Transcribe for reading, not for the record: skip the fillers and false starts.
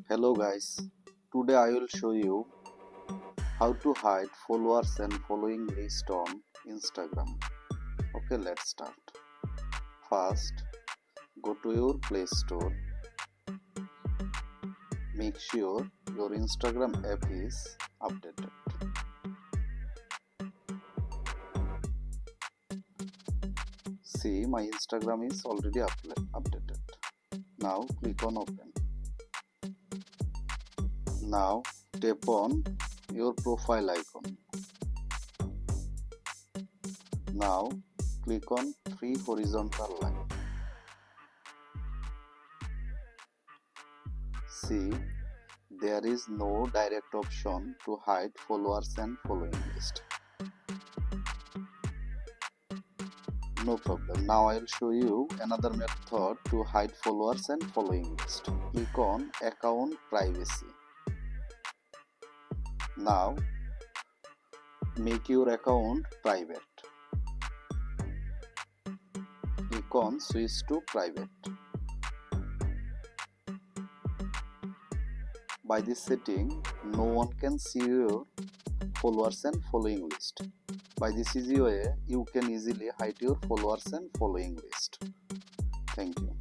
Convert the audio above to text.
Hello guys, today I will show you how to hide followers and following list on Instagram. Okay, let's start. First, go to your Play Store. Make sure your Instagram app is updated. See, my Instagram is already updated. Now click on open. Now tap on your profile icon. Now click on three horizontal lines. See, there is no direct option to hide followers and following list. No problem. Now I will show you another method to hide followers and following list. Click on account privacy. Now make your account private. Click on switch to private. By this setting, no one can see your followers and following list. By this easy way, you can easily hide your followers and following list. Thank you.